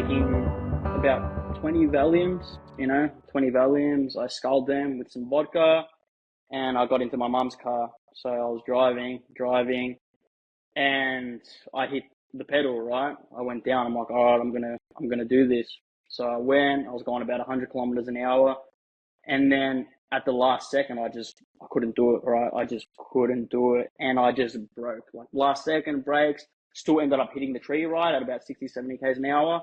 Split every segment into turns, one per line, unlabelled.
taking about 20 Valiums, 20 Valiums. I sculled them with some vodka and I got into my mum's car. So I was driving and I hit the pedal, right? I went down. I'm like, all right, I'm gonna do this. So I was going about 100 kilometers an hour. And then at the last second, I couldn't do it, right? I just couldn't do it. And I just broke. Like last second brakes, still ended up hitting the tree, right? At about 60, 70 k's an hour.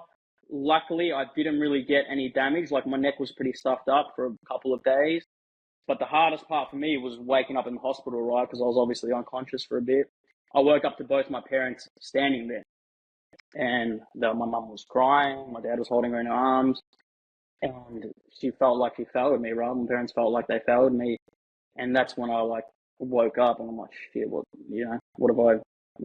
Luckily, I didn't really get any damage. Like my neck was pretty stuffed up for a couple of days. But the hardest part for me was waking up in the hospital, right? Because I was obviously unconscious for a bit. I woke up to both my parents standing there. And my mum was crying. My dad was holding her in her arms. And she felt like she failed me, right? My parents felt like they failed me. And that's when I woke up and I'm like, shit, what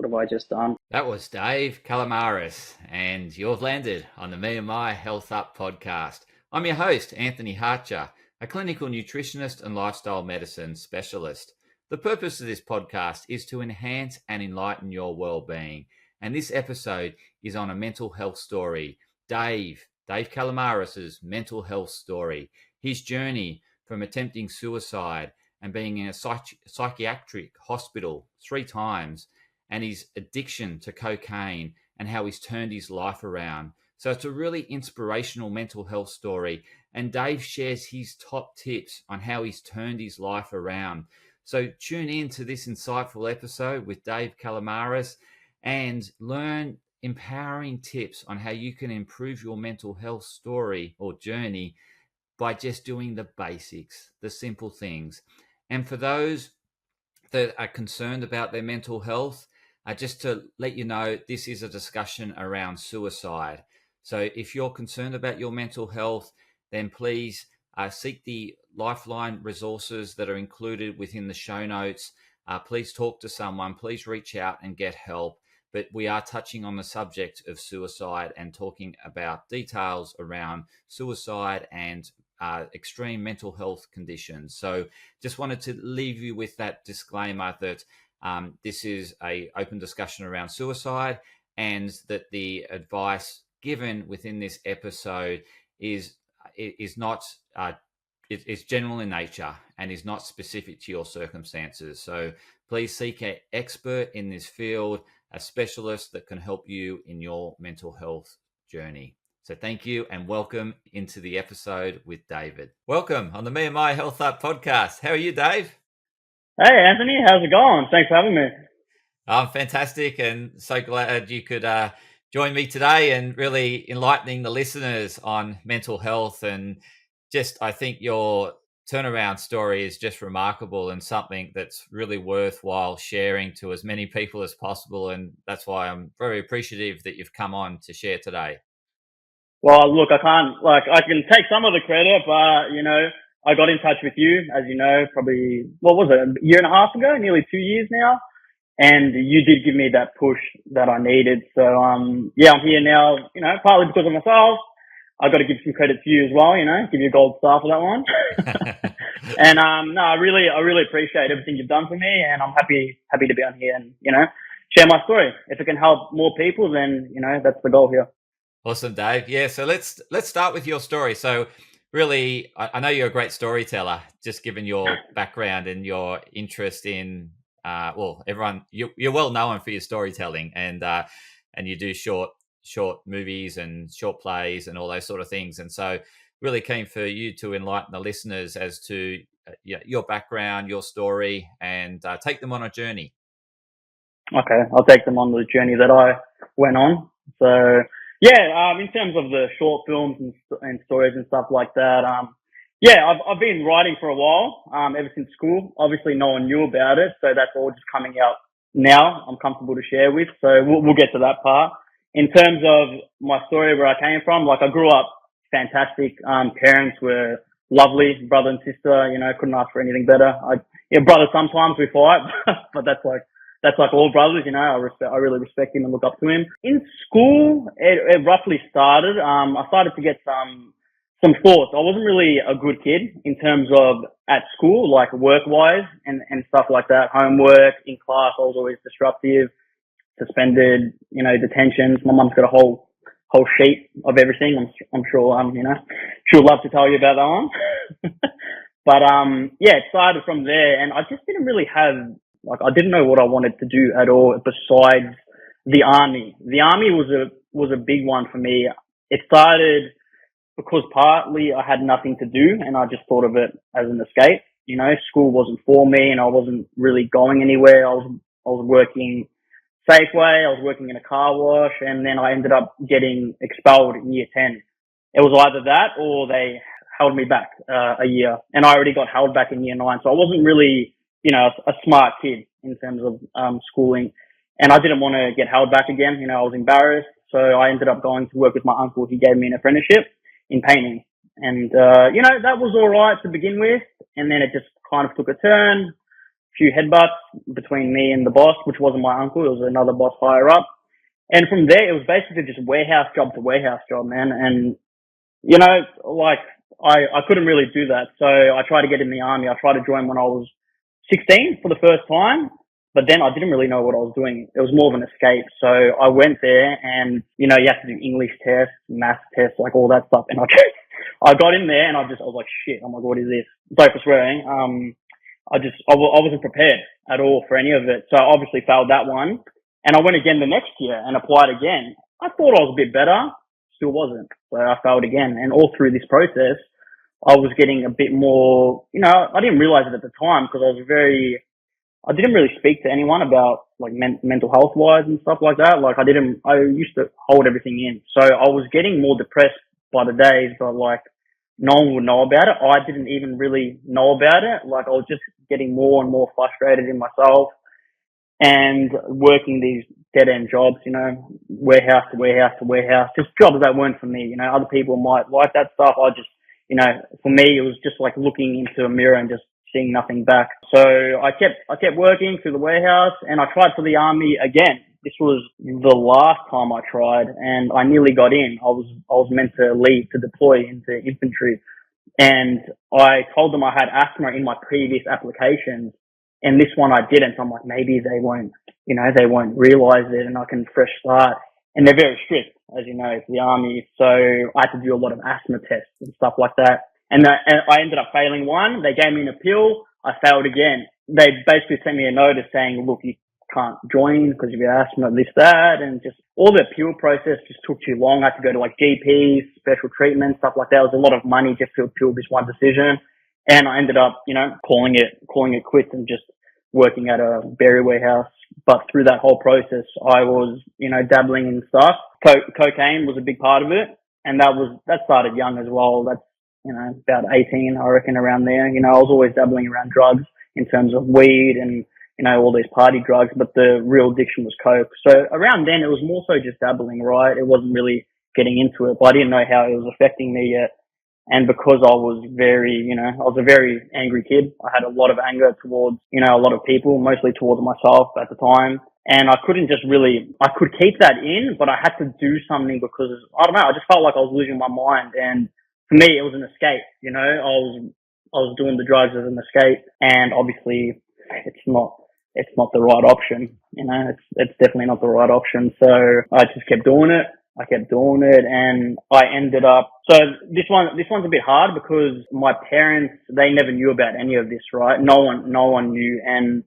have I just done?
That was Dave Calamaris, and you've landed on the me&my Health Up podcast. I'm your host, Anthony Harcher, a clinical nutritionist and lifestyle medicine specialist. The purpose of this podcast is to enhance and enlighten your well-being. And this episode is on a mental health story. Dave Calamaris' mental health story, his journey from attempting suicide and being in a psychiatric hospital 3 times, and his addiction to cocaine and how he's turned his life around. So it's a really inspirational mental health story. And Dave shares his top tips on how he's turned his life around. So tune in to this insightful episode with Dave Calamaris and learn empowering tips on how you can improve your mental health story or journey by just doing the basics, the simple things. And for those that are concerned about their mental health, just to let you know, this is a discussion around suicide. So if you're concerned about your mental health, then please seek the Lifeline resources that are included within the show notes. Please talk to someone, please reach out and get help. But we are touching on the subject of suicide and talking about details around suicide and extreme mental health conditions. So just wanted to leave you with that disclaimer that this is an open discussion around suicide, and that the advice given within this episode is not it's general in nature and is not specific to your circumstances. So please seek an expert in this field, a specialist that can help you in your mental health journey. So thank you and welcome into the episode with David. Welcome on the me&my Health Up podcast. How are you, Dave?
Hey, Anthony, how's it going? Thanks for having me.
I'm fantastic and so glad you could join me today and really enlightening the listeners on mental health. And just, I think your turnaround story is just remarkable and something that's really worthwhile sharing to as many people as possible. And that's why I'm very appreciative that you've come on to share today.
Well, look, I can take some of the credit, but, I got in touch with you, as you know, probably, what was it, a year and a half ago, nearly 2 years now. And you did give me that push that I needed. So, I'm here now, partly because of myself. I've got to give some credit to you as well, give you a gold star for that one. And, I really appreciate everything you've done for me, and I'm happy to be on here and, share my story. If it can help more people, then, that's the goal here.
Awesome, Dave. Yeah. So let's start with your story. So really, I know you're a great storyteller, just given your background and your interest in, everyone, you're well known for your storytelling, and you do short movies and short plays and all those sort of things. And so really keen for you to enlighten the listeners as to your background, your story, and take them on a journey.
Okay. I'll take them on the journey that I went on. So, in terms of the short films and stories and stuff like that, I've been writing for a while, ever since school. Obviously, no one knew about it, so that's all just coming out now. I'm comfortable to share with, so we'll get to that part. In terms of my story, where I came from, I grew up fantastic. Parents were lovely, brother and sister. Couldn't ask for anything better. Brother, sometimes we fight, but that's like all brothers, I really respect him and look up to him. In school, it roughly started. I started to get some thoughts. I wasn't really a good kid in terms of at school, like work-wise and stuff like that. Homework, in class, I was always disruptive, suspended, detentions. My mum's got a whole whole sheet of everything. I'm sure, she'll love to tell you about that one. But, yeah, it started from there, and I just didn't really have, I didn't know what I wanted to do at all besides the army. The army was a big one for me. It started because partly I had nothing to do and I just thought of it as an escape. School wasn't for me and I wasn't really going anywhere. I was working Safeway, I was working in a car wash, and then I ended up getting expelled in year 10. It was either that or they held me back a year, and I already got held back in year 9. So I wasn't really, a smart kid in terms of schooling, and I didn't want to get held back again. I was embarrassed. So I ended up going to work with my uncle. He gave me an apprenticeship in painting. And, that was all right to begin with. And then it just kind of took a turn, few headbutts between me and the boss, which wasn't my uncle. It was another boss higher up. And from there, it was basically just warehouse job to warehouse job, man. And, I couldn't really do that. So I tried to get in the army. I tried to join when I was 16 for the first time. But then I didn't really know what I was doing. It was more of an escape. So I went there and, you have to do English tests, math tests, like all that stuff. And I got in there and I was like, shit, oh my God, what is this? Sorry for swearing. I wasn't prepared at all for any of it. So I obviously failed that one. And I went again the next year and applied again. I thought I was a bit better. Still wasn't. So I failed again. And all through this process, I was getting a bit more, I didn't realize it at the time because I didn't really speak to anyone about like mental health wise and stuff like that. I used to hold everything in. So I was getting more depressed by the days, but no one would know about it. I didn't even really know about it. I was just getting more and more frustrated in myself and working these dead end jobs, warehouse to warehouse to warehouse, just jobs that weren't for me. Other people might like that stuff. For me, it was just like looking into a mirror and just seeing nothing back. So I kept working through the warehouse and I tried for the army again. This was the last time I tried and I nearly got in. I was meant to leave to deploy into infantry and I told them I had asthma in my previous applications and this one I didn't. So I'm like, maybe they won't realize it and I can fresh start. And they're very strict, as you know, it's the army. So I had to do a lot of asthma tests and stuff like that. And I ended up failing one. They gave me an appeal. I failed again. They basically sent me a notice saying, look, you can't join because of your asthma, this, that. And just all the appeal process just took too long. I had to go to GPs, special treatment, stuff like that. It was a lot of money just to appeal this one decision. And I ended up, calling it quits and just working at a berry warehouse. But through that whole process, I was, dabbling in stuff. Cocaine was a big part of it. And that started young as well. That's, about 18, I reckon, around there. I was always dabbling around drugs in terms of weed and, all these party drugs, but the real addiction was coke. So around then, it was more so just dabbling, right? It wasn't really getting into it, but I didn't know how it was affecting me yet. And because I was a very angry kid, I had a lot of anger towards, a lot of people, mostly towards myself at the time. And I couldn't I could keep that in, but I had to do something because, I don't know, I just felt like I was losing my mind. And for me, it was an escape, I was doing the drugs as an escape. And obviously it's not the right option, it's definitely not the right option. So I just kept doing it. And I ended up, so this one's a bit hard because my parents, they never knew about any of this, right? No one knew. And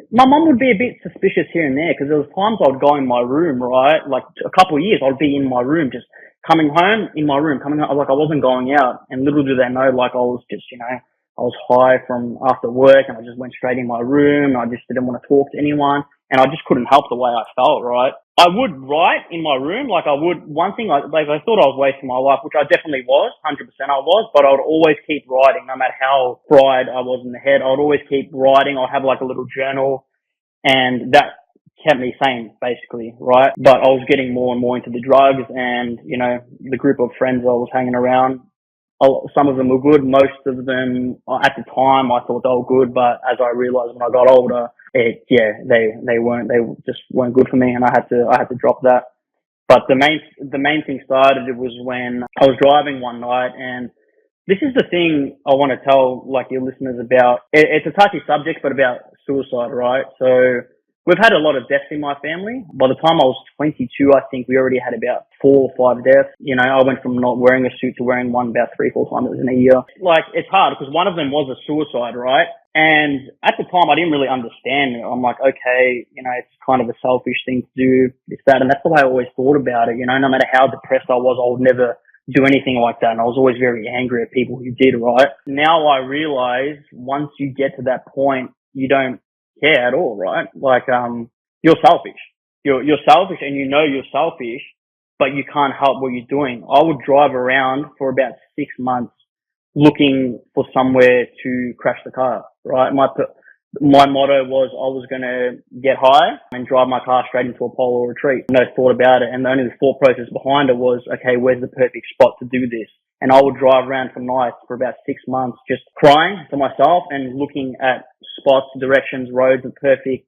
my mum would be a bit suspicious here and there because there was times I would go in my room, right? Like a couple of years, I'd be in my room, just coming home in my room, like I wasn't going out. And little do they know, like I was just, I was high from after work and I just went straight in my room. I just didn't want to talk to anyone and I just couldn't help the way I felt, right? I would write in my room, I thought I was wasting my life, which I definitely was, 100% I was, but I would always keep writing no matter how fried I was in the head. I would always keep writing. I'd have like a little journal and that kept me sane basically, right? But I was getting more and more into the drugs and, the group of friends I was hanging around, some of them were good. Most of them at the time I thought they were good, but as I realized when I got older, they just weren't good for me and I had to drop that. But the main thing started, it was when I was driving one night and this is the thing I want to tell like your listeners about. It's a touchy subject, but about suicide, right? So we've had a lot of deaths in my family. By the time I was 22, I think we already had about 4 or 5 deaths. You know, I went from not wearing a suit to wearing one about 3, 4 times in a year. Like, it's hard because one of them was a suicide, right? And at the time, I didn't really understand it. I'm like, okay, you know, it's kind of a selfish thing to do, this, that. And that's the way I always thought about it. You know, no matter how depressed I was, I would never do anything like that. And I was always very angry at people who did, right? Now I realize once you get to that point, you don't care at all, right? Like, you're selfish. You're selfish and you know you're selfish, but you can't help what you're doing. I would drive around for about 6 months looking for somewhere to crash the car, right? My motto was I was going to get high and drive my car straight into a polar retreat. No thought about it. And the only thought process behind it was, okay, where's the perfect spot to do this? And I would drive around for nights for about 6 months, just crying to myself and looking at spots, directions, roads, the perfect,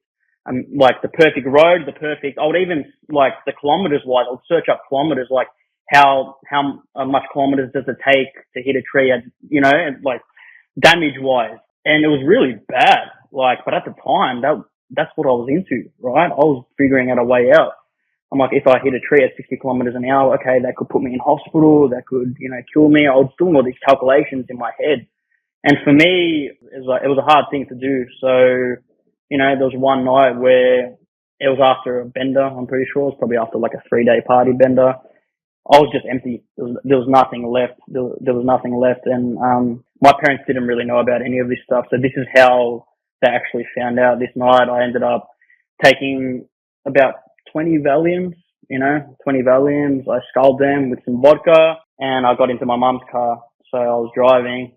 like the perfect road, I would even, like, the kilometers wise, I would search up kilometers, like how much kilometers does it take to hit a tree, you know, like damage wise. And it was really bad. Like, but at the time, that's what I was into, right? I was figuring out a way out. I'm like, if I hit a tree at 60 kilometers an hour, okay, that could put me in hospital, that could, you know, kill me. I was doing all these calculations in my head. And for me, it was a hard thing to do. So, you know, there was one night where it was after a bender, I'm pretty sure. It was probably after like a 3-day party bender. I was just empty. There was nothing left. There was nothing left. And, my parents didn't really know about any of this stuff. So this is how they actually found out. This night I ended up taking about 20 Valiums, you know, 20 Valiums. I sculled them with some vodka and I got into my mum's car. So I was driving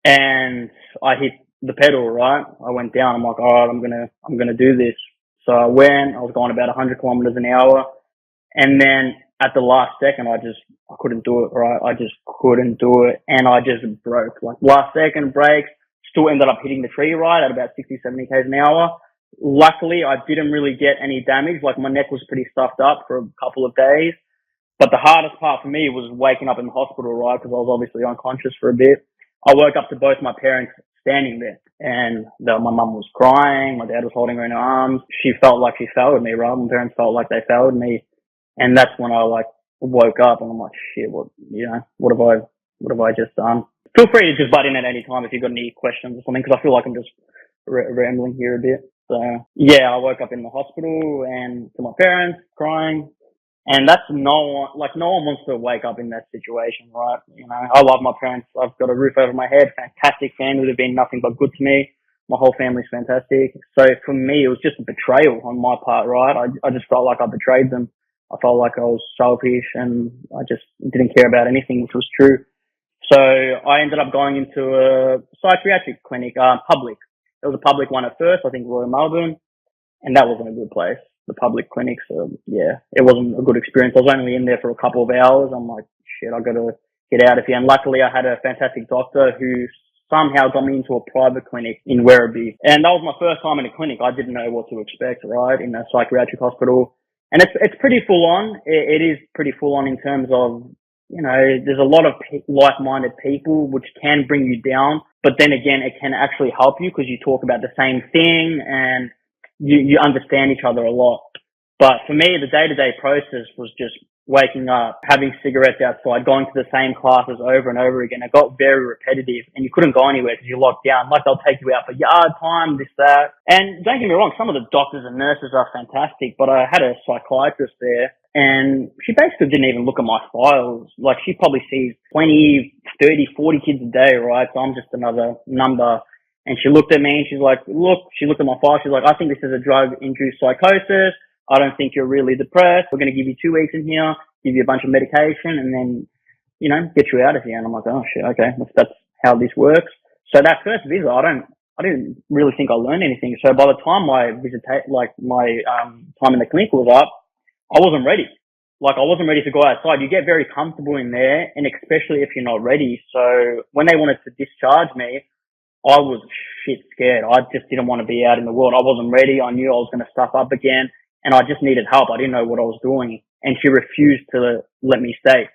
and I hit the pedal, right? I went down. I'm like, all right, I'm going to do this. So I was going about 100 kilometers an hour. And then at the last second, I couldn't do it, right? I just couldn't do it. And I just broke. Like, last second brakes, still ended up hitting the tree, right, at about 60, 70 k's an hour. Luckily, I didn't really get any damage. Like, my neck was pretty stuffed up for a couple of days. But the hardest part for me was waking up in the hospital, right? Because I was obviously unconscious for a bit. I woke up to both my parents standing there, and my mum was crying. My dad was holding her in her arms. She felt like she failed me, right? My parents felt like they failed me. And that's when I like woke up and I'm like, shit, what have I just done? Feel free to just butt in at any time if you've got any questions or something, because I feel like I'm just rambling here a bit. So yeah, I woke up in the hospital and to my parents crying. And that's no one wants to wake up in that situation, right? You know, I love my parents. I've got a roof over my head, fantastic family. They've been nothing but good to me. My whole family's fantastic. So for me, it was just a betrayal on my part, right? I just felt like I betrayed them. I felt like I was selfish and I just didn't care about anything, which was true. So I ended up going into a psychiatric clinic, public. It was a public one at first, I think Royal Melbourne, and that wasn't a good place, the public clinic. So yeah, it wasn't a good experience. I was only in there for a couple of hours. I'm like, shit, I got to get out of here. And luckily I had a fantastic doctor who somehow got me into a private clinic in Werribee. And that was my first time in a clinic. I didn't know what to expect, right, in a psychiatric hospital. And it's pretty full on. It is pretty full on in terms of, you know, there's a lot of like-minded people, which can bring you down. But then again, it can actually help you because you talk about the same thing and you understand each other a lot. But for me, the day-to-day process was just waking up, having cigarettes outside, going to the same classes over and over again. It got very repetitive and you couldn't go anywhere because you're locked down. Like, they'll take you out for yard time, this, that. And don't get me wrong, some of the doctors and nurses are fantastic, but I had a psychiatrist there and she basically didn't even look at my files. Like, she probably sees 20, 30, 40 kids a day, right? So I'm just another number. And she looked at me and she looked at my file. She's like, I think this is a drug-induced psychosis. I don't think you're really depressed. We're going to give you 2 weeks in here, give you a bunch of medication, and then, you know, get you out of here. And I'm like, oh shit, okay, that's how this works. So that first visit, I didn't really think I learned anything. So by the time my time in the clinic was up, I wasn't ready. Like, I wasn't ready to go outside. You get very comfortable in there, and especially if you're not ready. So when they wanted to discharge me, I was shit scared. I just didn't want to be out in the world. I wasn't ready. I knew I was going to stuff up again. And I just needed help. I didn't know what I was doing. And she refused to let me stay.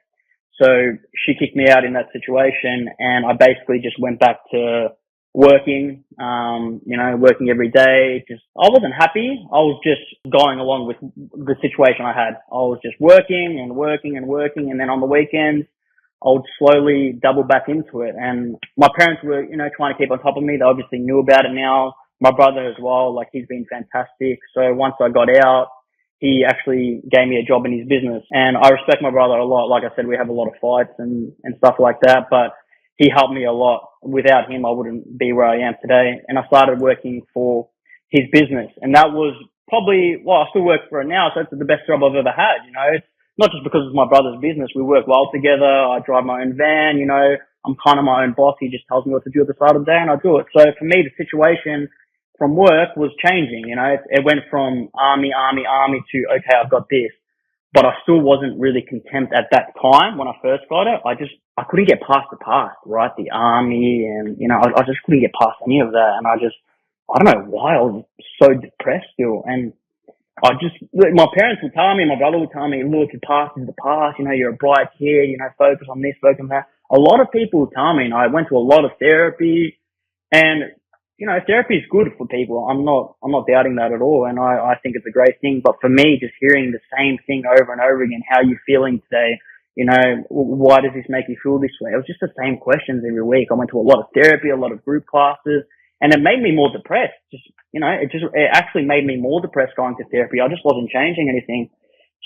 So she kicked me out in that situation. And I basically just went back to working, working every day. I wasn't happy. I was just going along with the situation I had. I was just working and working and working. And then on the weekends, I would slowly double back into it. And my parents were, trying to keep on top of me. They obviously knew about it now. My brother as well, like he's been fantastic. So once I got out, he actually gave me a job in his business. And I respect my brother a lot. Like I said, we have a lot of fights and stuff like that, but he helped me a lot. Without him, I wouldn't be where I am today. And I started working for his business. And that was probably, I still work for it now. So it's the best job I've ever had. It's not just because it's my brother's business. We work well together. I drive my own van, I'm kind of my own boss. He just tells me what to do at the start of the day and I do it. So for me, the situation from work was changing. It went from army to, okay, I've got this. But I still wasn't really content at that time when I first got it. I couldn't get past the past, right? The army and, I just couldn't get past any of that. And I don't know why I was so depressed still. And my parents would tell me, my brother would tell me, look, the past is the past, you're a bright kid, focus on this, focus on that. A lot of people would tell me, and I went to a lot of therapy and, therapy is good for people. I'm not doubting that at all. And I think it's a great thing. But for me, just hearing the same thing over and over again, how are you feeling today? Why does this make you feel this way? It was just the same questions every week. I went to a lot of therapy, a lot of group classes, and it made me more depressed. It actually made me more depressed going to therapy. I just wasn't changing anything.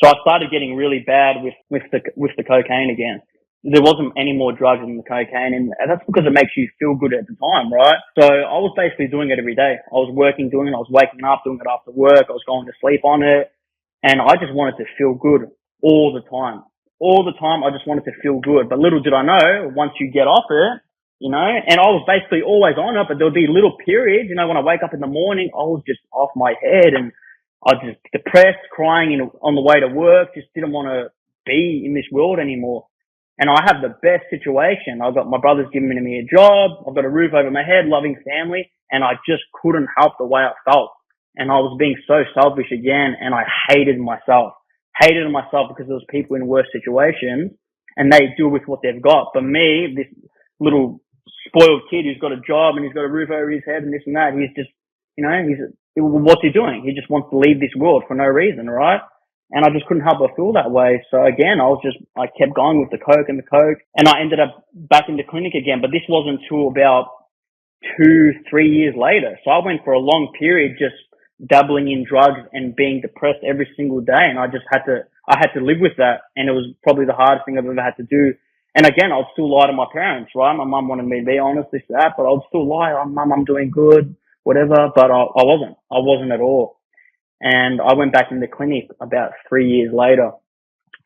So I started getting really bad with the cocaine again. There wasn't any more drugs than the cocaine, and that's because it makes you feel good at the time, right? So I was basically doing it every day. I was working, doing it. I was waking up, doing it after work. I was going to sleep on it, and I just wanted to feel good all the time. All the time, I just wanted to feel good. But little did I know, once you get off it, and I was basically always on it, but there would be little periods, when I wake up in the morning, I was just off my head, and I was just depressed, crying on the way to work, just didn't want to be in this world anymore. And I have the best situation. I've got my brother's giving me a job. I've got a roof over my head, loving family. And I just couldn't help the way I felt. And I was being so selfish again. And I hated myself. Hated myself because there was people in worse situations and they deal with what they've got. But me, this little spoiled kid who's got a job and he's got a roof over his head and this and that, he's just, what's he doing? He just wants to leave this world for no reason, right? And I just couldn't help but feel that way. So again, I kept going with the coke, and I ended up back in the clinic again. But this wasn't until about 2-3 years later. So I went for a long period just dabbling in drugs and being depressed every single day. And I had to live with that. And it was probably the hardest thing I've ever had to do. And again, I'd still lie to my parents, right? My mum wanted me to be honest, this, that, but I'd still lie. Oh, mum, I'm doing good, whatever. But I wasn't. I wasn't at all. And I went back in the clinic about 3 years later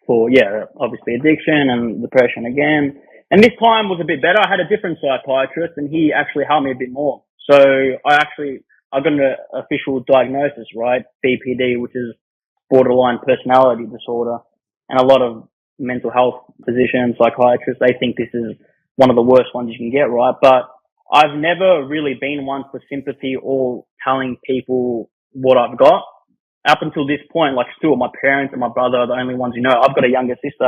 for, obviously addiction and depression again. And this time was a bit better. I had a different psychiatrist and he actually helped me a bit more. So I got an official diagnosis, right? BPD, which is borderline personality disorder. And a lot of mental health physicians, psychiatrists, they think this is one of the worst ones you can get, right? But I've never really been one for sympathy or telling people what I've got. Up until this point, like still my parents and my brother are the only ones who know. I've got a younger sister.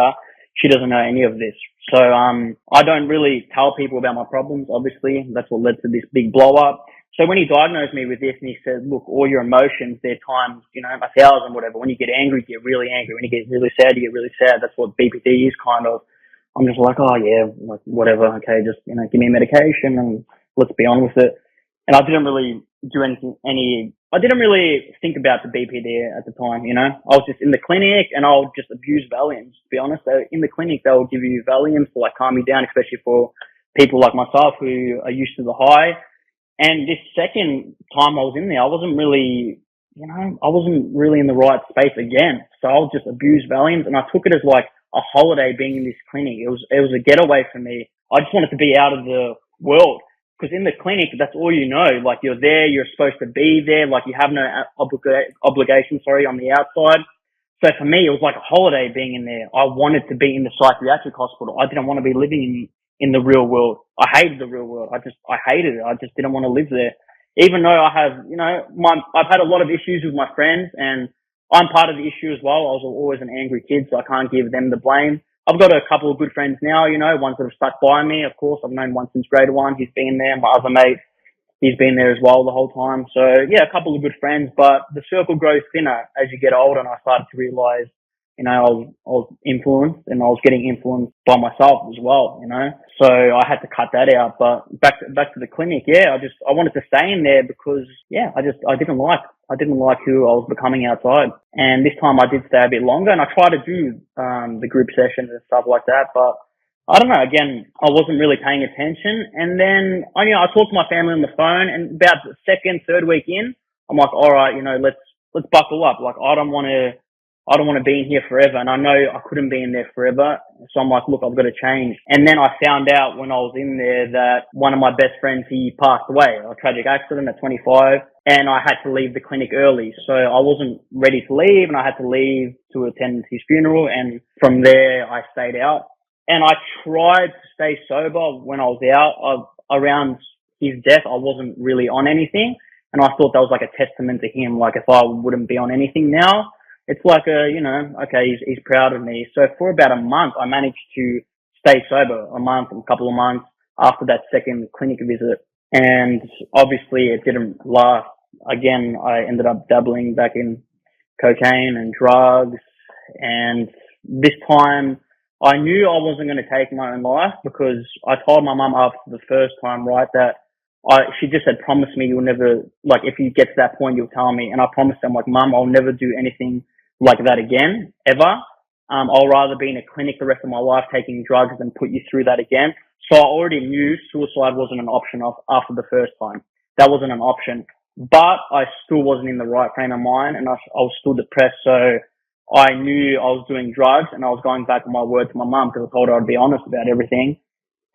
She doesn't know any of this. So, I don't really tell people about my problems, obviously. That's what led to this big blow up. So when he diagnosed me with this and he said, look, all your emotions, they're times, 1,000, whatever. When you get angry, you get really angry. When you get really sad, you get really sad. That's what BPD is kind of. I'm just like, oh yeah, like whatever. Okay. Just, give me medication and let's be on with it. And I didn't really do I didn't really think about the BPD at the time, I was just in the clinic and I'll just abuse Valiums, to be honest. In the clinic, they'll give you Valiums to like calm you down, especially for people like myself who are used to the high. And this second time I was in there, I wasn't really in the right space again. So I'll just abuse Valiums and I took it as like a holiday being in this clinic. It was a getaway for me. I just wanted to be out of the world. Because in the clinic, that's all you know. Like you're there, you're supposed to be there. Like you have no obligation, on the outside. So for me, it was like a holiday being in there. I wanted to be in the psychiatric hospital. I didn't want to be living in the real world. I hated the real world. I hated it. I just didn't want to live there. Even though I have, I've had a lot of issues with my friends and I'm part of the issue as well. I was always an angry kid, so I can't give them the blame. I've got a couple of good friends now, ones that have stuck by me. Of course, I've known one since grade 1. He's been there. My other mate, he's been there as well the whole time. So yeah, a couple of good friends, but the circle grows thinner as you get older, and I started to realize, I was influenced, and I was getting influenced by myself as well, So I had to cut that out. But back to the clinic, yeah, I wanted to stay in there because, yeah, I didn't like who I was becoming outside. And this time I did stay a bit longer, and I tried to do, the group sessions and stuff like that, but I don't know. Again, I wasn't really paying attention. And then, I talked to my family on the phone, and about the second, third week in, I'm like, all right, let's buckle up. Like, I don't want to be in here forever. And I know I couldn't be in there forever. So I'm like, look, I've got to change. And then I found out when I was in there that one of my best friends, he passed away, a tragic accident at 25. And I had to leave the clinic early. So I wasn't ready to leave, and I had to leave to attend his funeral. And from there, I stayed out. And I tried to stay sober when I was out. Around his death, I wasn't really on anything. And I thought that was like a testament to him. Like, if I wouldn't be on anything now, it's like okay, he's proud of me. So for about a month, I managed to stay sober, a couple of months after that second clinic visit. And obviously it didn't last. Again, I ended up dabbling back in cocaine and drugs. And this time I knew I wasn't going to take my own life, because I told my mum after the first time, right, that she just said, promise me you'll never, like, if you get to that point, you'll tell me. And I promised them, like, Mum, I'll never do anything like that again, ever. I'll rather be in a clinic the rest of my life taking drugs than put you through that again. So I already knew suicide wasn't an option after the first time. That wasn't an option. But I still wasn't in the right frame of mind, and I was still depressed. So I knew I was doing drugs, and I was going back on my word to my mum, because I told her I'd be honest about everything.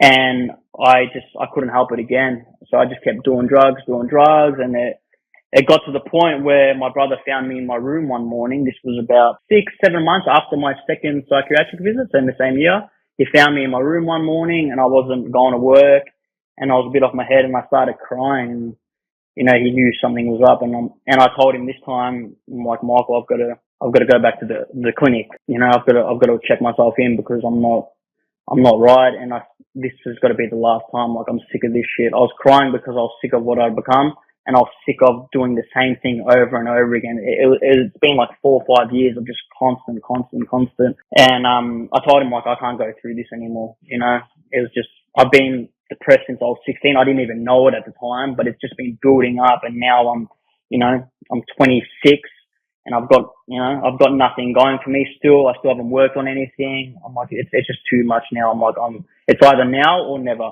And I couldn't help it again. So I just kept doing drugs, and it got to the point where my brother found me in my room one morning. This was about 6-7 months after my second psychiatric visit, so in the same year. He found me in my room one morning, and I wasn't going to work, and I was a bit off my head, and I started crying. He knew something was up, and I told him this time, I'm like, Michael, I've got to go back to the clinic. I've got to check myself in, because I'm not right, and this has got to be the last time. Like, I'm sick of this shit. I was crying because I was sick of what I'd become, and I was sick of doing the same thing over and over again. It's been like 4 or 5 years of just constant. And I told him, like, I can't go through this anymore. It was just, I've been depressed since I was 16. I didn't even know it at the time, but it's just been building up, and now I'm 26. And I've got nothing going for me still. I still haven't worked on anything. I'm like, it's just too much now. I'm like, it's either now or never.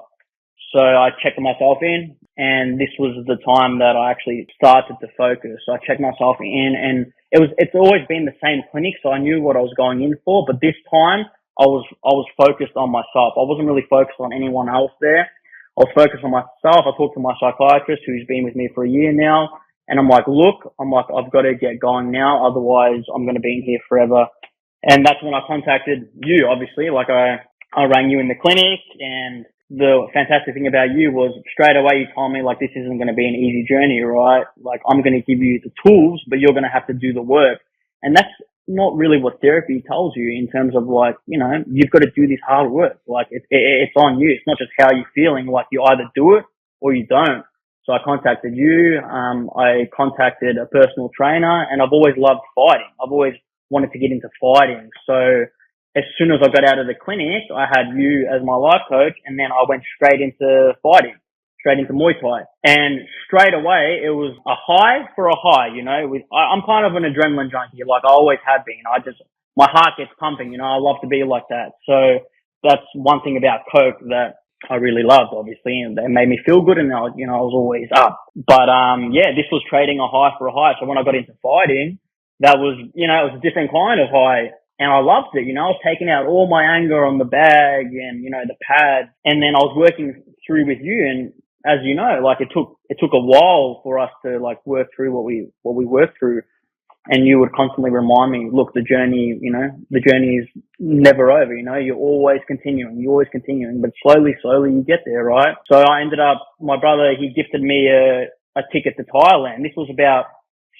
So I checked myself in, and this was the time that I actually started to focus. So I checked myself in, and it's always been the same clinic. So I knew what I was going in for, but this time I was focused on myself. I wasn't really focused on anyone else there. I was focused on myself. I talked to my psychiatrist, who's been with me for a year now. And I'm like, look, I've got to get going now. Otherwise, I'm going to be in here forever. And that's when I contacted you, obviously. Like, I rang you in the clinic, and the fantastic thing about you was straight away you told me, like, this isn't going to be an easy journey, right? Like, I'm going to give you the tools, but you're going to have to do the work. And that's not really what therapy tells you, in terms of, like, you've got to do this hard work. Like, it's on you. It's not just how you're feeling. Like, you either do it or you don't. So I contacted you. I contacted a personal trainer, and I've always loved fighting. I've always wanted to get into fighting. So as soon as I got out of the clinic, I had you as my life coach, and then I went straight into fighting, straight into Muay Thai. And straight away, it was a high for a high, I'm kind of an adrenaline junkie, like I always have been. My heart gets pumping, I love to be like that. So that's one thing about Coke that I really loved, obviously, and it made me feel good, and I was always up. But this was trading a high for a high. So when I got into fighting, that was, it was a different kind of high, and I loved it. I was taking out all my anger on the bag and the pad, and then I was working through with you. And as you know, like, it took a while for us to, like, work through what we worked through. And you would constantly remind me, look, the journey is never over, you're always continuing, but slowly you get there, right? So I ended up, my brother, he gifted me a ticket to Thailand. This was about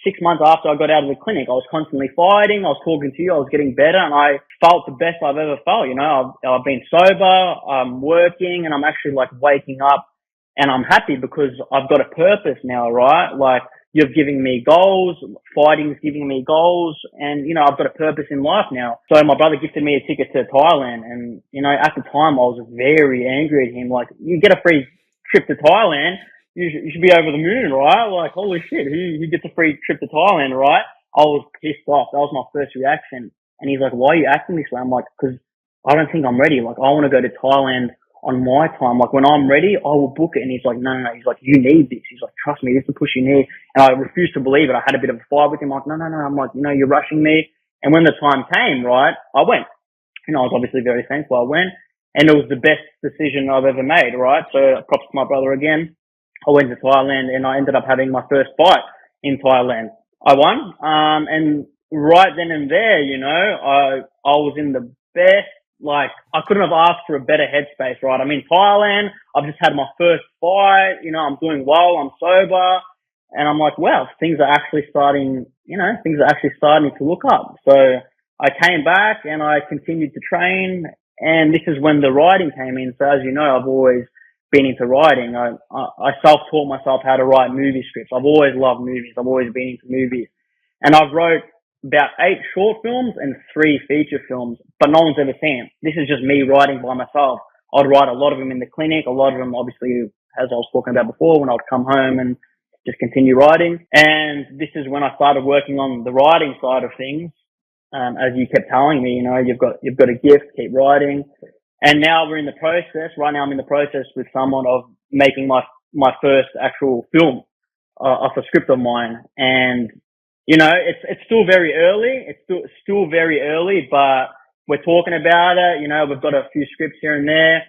6 months after I got out of the clinic. I was constantly fighting. I was talking to you. I was getting better, and I felt the best I've ever felt. I've been sober, I'm working, and I'm actually, like, waking up And I'm happy because I've got a purpose now, right? Like, you're giving me goals, fighting's giving me goals, and, you know, I've got a purpose in life now. So my brother gifted me a ticket to Thailand, and, you know, at the time I was very angry at him. Like, you get a free trip to Thailand, you should be over the moon, right? Like, holy shit, who gets a free trip to Thailand, right? I was pissed off. That was my first reaction. And he's like, why are you acting this way? I'm like, because I don't think I'm ready. Like, I want to go to Thailand on my time. Like, when I'm ready, I will book it. And he's like, no, no, no. He's like, you need this. He's like, trust me, this is the push you need. And I refused to believe it. I had a bit of a fight with him. Like, no, no, no. I'm like, you know, you're rushing me. And when the time came, right, I went. You know, I was obviously very thankful. I went, and it was the best decision I've ever made, right? So props to my brother again. I went to Thailand, and I ended up having my first fight in Thailand. I won. And right then and there, you know, I was in the best, like, I couldn't have asked for a better headspace, right? I'm in Thailand. I've just had my first fight. You know, I'm doing well. I'm sober. And I'm like, wow, things are actually starting, you know, things are actually starting to look up. So I came back and I continued to train. And this is when the writing came in. So as you know, I've always been into writing. I self-taught myself how to write movie scripts. I've always loved movies. I've always been into movies. And I've wrote about 8 short films and 3 feature films, but no one's ever seen them. This is just me writing by myself. I'd write a lot of them in the clinic, a lot of them obviously, as I was talking about before, when I'd come home and just continue writing. And this is when I started working on the writing side of things. As you kept telling me, you know, you've got a gift, keep writing. And now we're in the process. Right now I'm in the process with someone of making my first actual film, off a script of mine. And, you know, it's still very early. It's still very early, but we're talking about it. You know, we've got a few scripts here and there,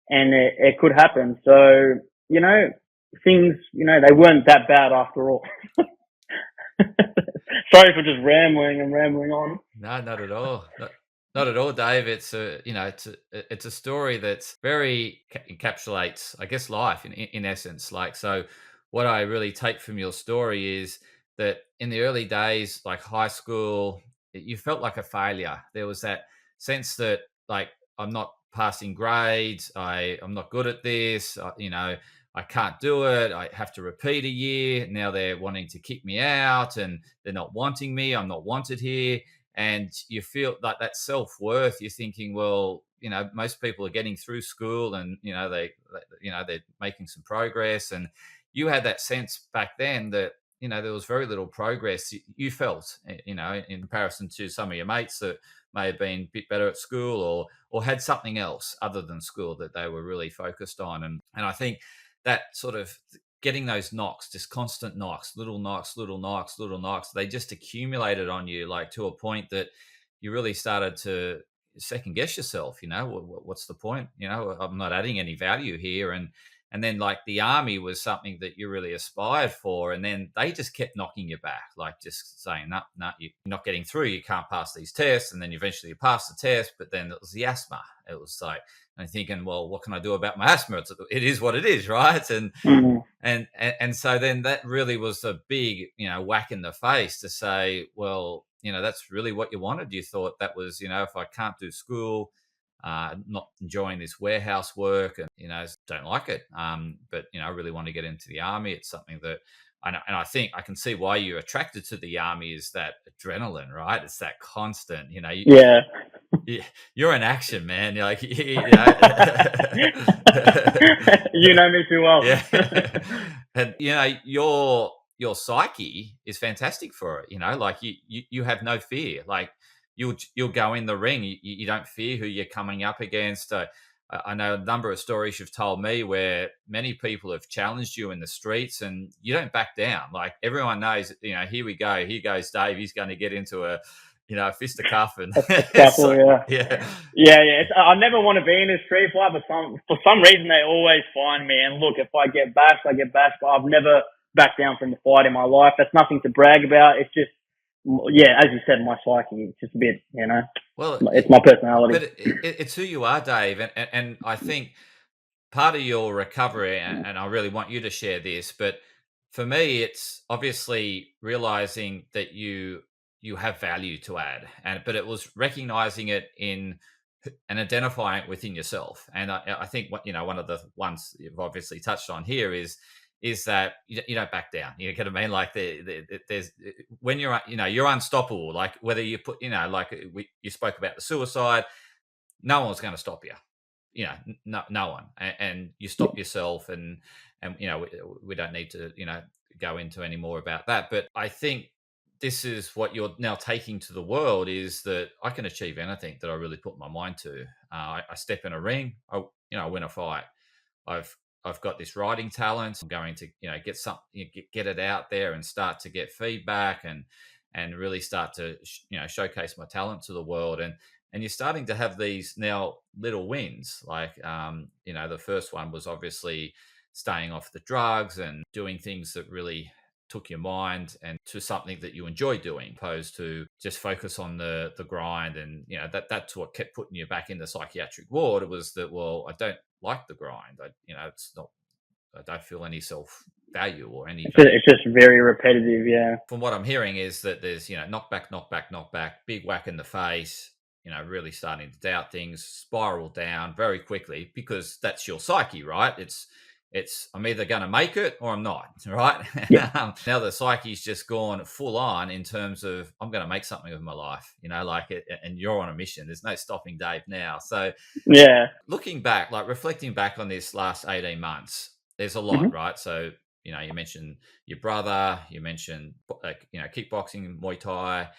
and it could happen. So, you know, things, you know, they weren't that bad after all. Sorry for just rambling on.
No, not at all. Not at all, Dave. It's it's a story that's very encapsulates, I guess, life in essence. Like, so what I really take from your story is that in the early days, like high school, you felt like a failure. There was that sense that, like, I'm not passing grades. I'm not good at this. I can't do it. I have to repeat a year. Now they're wanting to kick me out, and they're not wanting me. I'm not wanted here. And you feel like that self-worth. You're thinking, well, most people are getting through school, and they're making some progress. And you had that sense back then that there was very little progress you felt, in comparison to some of your mates that may have been a bit better at school, or had something else other than school that they were really focused on. And I think that sort of getting those knocks, just constant knocks, little knocks, little knocks, little knocks, they just accumulated on you, like, to a point that you really started to second guess yourself. What's the point? I'm not adding any value here. And then, like, the army was something that you really aspired for, and then they just kept knocking you back, like just saying, no, you're not getting through, you can't pass these tests. And then eventually you pass the test, but then it was the asthma. It was like, I'm thinking, well, what can I do about my asthma? It is what it is, right? And and so then that really was a big, whack in the face to say, well, that's really what you wanted. You thought that was, if I can't do school, not enjoying this warehouse work, and don't like it, but I really want to get into the army. It's something that and I think I can see why you're attracted to the army, is that adrenaline, right? It's that constant,
Yeah.
You're an action man. You're like,
You know me too well.
Yeah. And your psyche is fantastic for it. Like, you have no fear. Like, you'll go in the ring. You don't fear who you're coming up against. I know a number of stories you've told me where many people have challenged you in the streets, and you don't back down. Like, everyone knows, here we go. Here goes Dave. He's going to get into a fisticuff, and
Scuffle,
yeah.
I never want to be in a street fight, but for some reason they always find me. And look, if I get bashed, I get bashed. But I've never backed down from a fight in my life. That's nothing to brag about. It's just, as you said, my psyche. It's just a bit,
Well,
it's my personality.
But it's who you are, Dave, and I think part of your recovery, and I really want you to share this, but for me, it's obviously realizing that you have value to add, but it was recognizing it in and identifying it within yourself. And I think one of the ones you've obviously touched on here is that you don't back down. You know what I mean? Like there's when you're unstoppable. Like whether you put you spoke about the suicide, no one's going to stop you. No one, and you stop yourself, and we don't need to go into any more about that. But I think this is what you're now taking to the world, is that I can achieve anything that I really put my mind to. I step in a ring, I win a fight. I've I've got this writing talent. I'm going to get something, get it out there and start to get feedback and really start to showcase my talent to the world. And you're starting to have these now little wins. Like the first one was obviously staying off the drugs and doing things that really took your mind and to something that you enjoy doing, opposed to just focus on the grind. And that's what kept putting you back in the psychiatric ward. It was that, well, I don't like the grind. It's not, I don't feel any self value or any value.
It's just very repetitive. Yeah.
From what I'm hearing is that there's knock back, big whack in the face, really starting to doubt things, spiral down very quickly, because that's your psyche, right? It's I'm either going to make it or I'm not, right?
Yeah.
Now the psyche's just gone full on in terms of, I'm going to make something of my life, and you're on a mission. There's no stopping Dave now. So
Yeah.
looking back, like reflecting back on this last 18 months, there's a lot, right? So, you mentioned your brother, you mentioned, kickboxing, Muay Thai.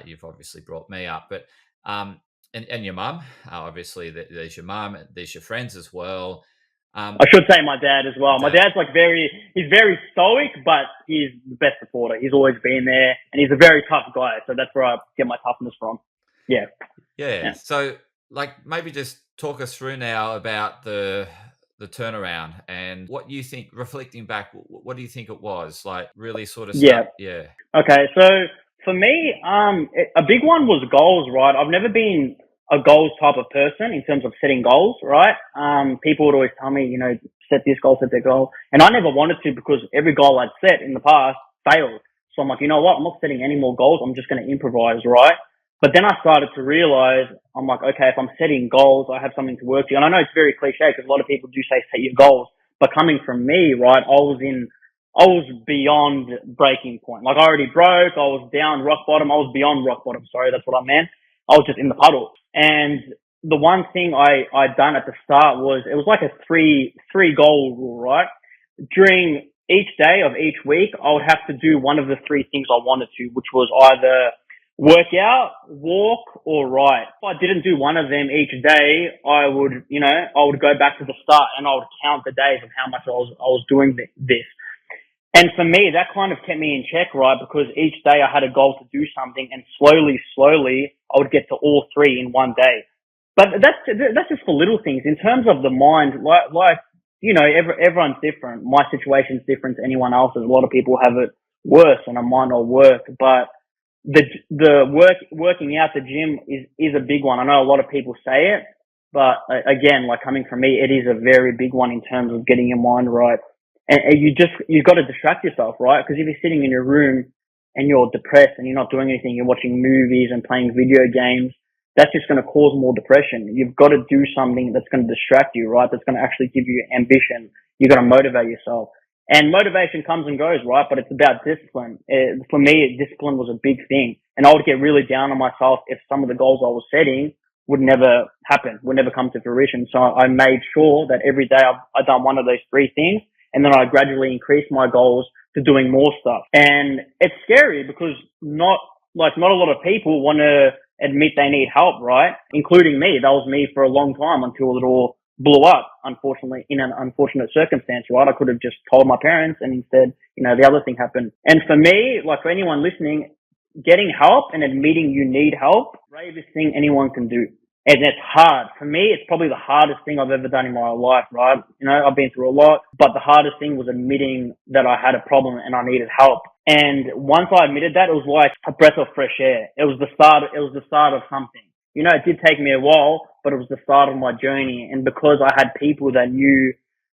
You've obviously brought me up, but, and your mum, obviously there's your mum, there's your friends as well.
I should say my dad as well. My dad's he's very stoic, but he's the best supporter. He's always been there, and he's a very tough guy. So that's where I get my toughness from. Yeah.
So, maybe just talk us through now about the turnaround and what you think, reflecting back, what do you think it was? Like really sort of stuff? Yeah.
Okay. So for me, a big one was goals, right? I've never been a goals type of person in terms of setting goals, right? People would always tell me, set this goal, set that goal. And I never wanted to, because every goal I'd set in the past failed. So I'm like, you know what? I'm not setting any more goals. I'm just going to improvise, right? But then I started to realize, I'm like, okay, if I'm setting goals, I have something to work to. And I know it's very cliche because a lot of people do say set your goals. But coming from me, right, I was beyond breaking point. Like I already broke. I was down rock bottom. I was beyond rock bottom. Sorry, that's what I meant. I was just in the puddle. And the one thing I'd done at the start was, it was like a three goal rule, right? During each day of each week, I would have to do one of the three things I wanted to, which was either work out, walk, or write. If I didn't do one of them each day, I would go back to the start and I would count the days of how much I was doing this. And for me, that kind of kept me in check, right? Because each day I had a goal to do something, and slowly, I would get to all three in one day. But that's just for little things. In terms of the mind, everyone's different. My situation's different to anyone else's. A lot of people have it worse, and it might not work. But the working out, the gym is a big one. I know a lot of people say it, but again, like coming from me, it is a very big one in terms of getting your mind right. And you've got to distract yourself, right? Because if you're sitting in your room and you're depressed and you're not doing anything, you're watching movies and playing video games, that's just going to cause more depression. You've got to do something that's going to distract you, right? That's going to actually give you ambition. You've got to motivate yourself. And motivation comes and goes, right? But it's about discipline. For me, discipline was a big thing. And I would get really down on myself if some of the goals I was setting would never happen, would never come to fruition. So I made sure that every day I've done one of those three things. And then I gradually increased my goals to doing more stuff. And it's scary because not a lot of people want to admit they need help, right? Including me. That was me for a long time until it all blew up, unfortunately, in an unfortunate circumstance, right? I could have just told my parents, and instead, the other thing happened. And for me, like for anyone listening, getting help and admitting you need help, bravest thing anyone can do. And it's hard. For me, it's probably the hardest thing I've ever done in my life, right? I've been through a lot, but the hardest thing was admitting that I had a problem and I needed help. And once I admitted that, it was like a breath of fresh air. It was the start of something. It did take me a while, but it was the start of my journey. And because I had people that knew,